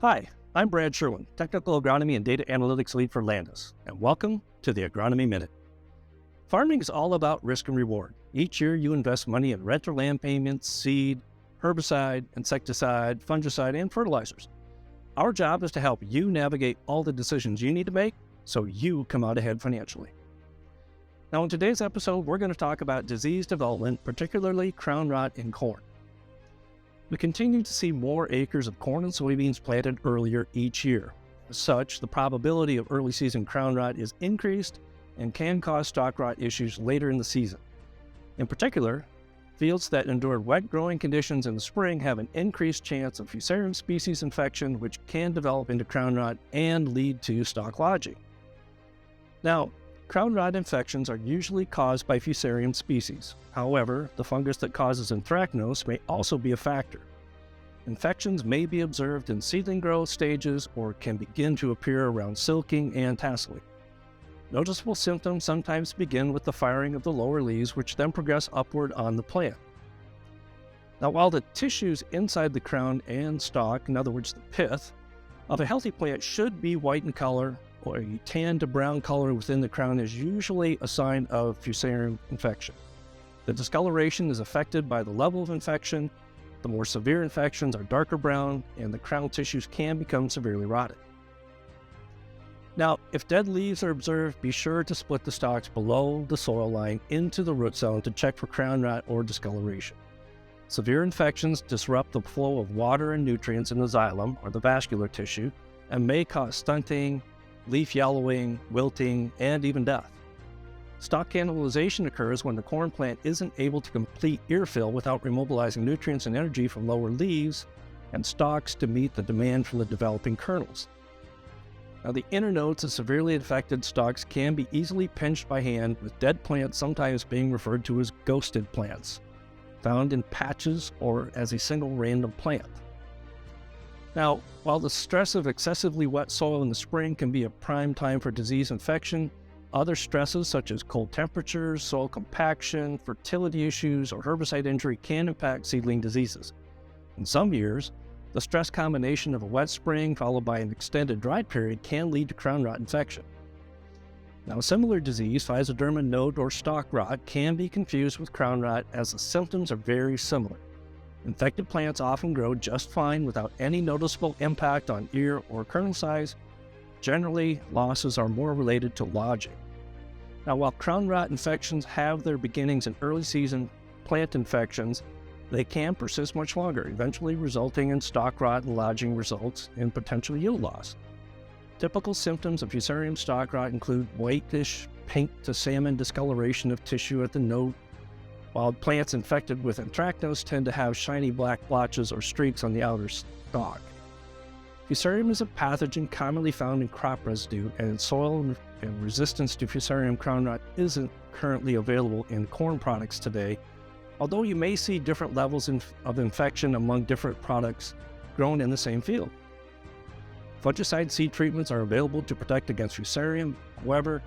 Hi, I'm Brad Sherwin, Technical Agronomy and Data Analytics Lead for Landis, and welcome to the Agronomy Minute. Farming is all about risk and reward. Each year you invest money in rent or land payments, seed, herbicide, insecticide, fungicide, and fertilizers. Our job is to help you navigate all the decisions you need to make so you come out ahead financially. Now in today's episode, we're going to talk about disease development, particularly crown rot in corn. We continue to see more acres of corn and soybeans planted earlier each year. As such, the probability of early season crown rot is increased and can cause stalk rot issues later in the season. In particular, fields that endured wet growing conditions in the spring have an increased chance of Fusarium species infection, which can develop into crown rot and lead to stalk lodging. Now, crown rot infections are usually caused by Fusarium species. However, the fungus that causes anthracnose may also be a factor. Infections may be observed in seedling growth stages or can begin to appear around silking and tasseling. Noticeable symptoms sometimes begin with the firing of the lower leaves, which then progress upward on the plant. Now, while the tissues inside the crown and stalk, in other words the pith, of a healthy plant should be white in color, or a tan to brown color within the crown is usually a sign of Fusarium infection. The discoloration is affected by the level of infection. The more severe infections are darker brown, and the crown tissues can become severely rotted. Now, if dead leaves are observed, be sure to split the stalks below the soil line into the root zone to check for crown rot or discoloration. Severe infections disrupt the flow of water and nutrients in the xylem, or the vascular tissue, and may cause stunting, leaf yellowing, wilting, and even death. Stalk cannibalization occurs when the corn plant isn't able to complete ear fill without remobilizing nutrients and energy from lower leaves and stalks to meet the demand from the developing kernels. Now, the inner nodes of severely infected stalks can be easily pinched by hand, with dead plants sometimes being referred to as ghosted plants, found in patches or as a single random plant. Now, while the stress of excessively wet soil in the spring can be a prime time for disease infection, other stresses such as cold temperatures, soil compaction, fertility issues, or herbicide injury can impact seedling diseases. In some years, the stress combination of a wet spring followed by an extended dry period can lead to crown rot infection. Now, a similar disease, Physoderma node or stalk rot, can be confused with crown rot as the symptoms are very similar. Infected plants often grow just fine without any noticeable impact on ear or kernel size. Generally, losses are more related to lodging. Now, while crown rot infections have their beginnings in early season plant infections, they can persist much longer, eventually resulting in stalk rot and lodging results in potential yield loss. Typical symptoms of Fusarium stalk rot include whitish, pink to salmon discoloration of tissue at the node, while plants infected with anthracnose tend to have shiny black blotches or streaks on the outer stalk. Fusarium is a pathogen commonly found in crop residue, and in soil and resistance to Fusarium crown rot isn't currently available in corn products today, although you may see different levels of infection among different products grown in the same field. Fungicide seed treatments are available to protect against Fusarium. However,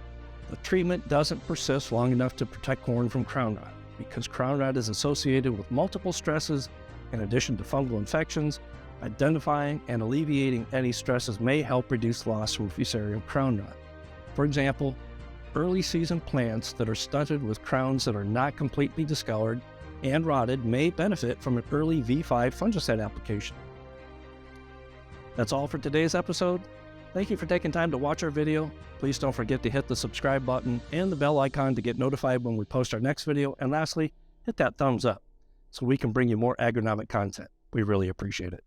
the treatment doesn't persist long enough to protect corn from crown rot, because crown rot is associated with multiple stresses in addition to fungal infections. Identifying and alleviating any stresses may help reduce loss from Fusarium crown rot. For example, early season plants that are stunted with crowns that are not completely discolored and rotted may benefit from an early V5 fungicide application. That's all for today's episode. Thank you for taking time to watch our video. Please don't forget to hit the subscribe button and the bell icon to get notified when we post our next video. And lastly, hit that thumbs up so we can bring you more agronomic content. We really appreciate it.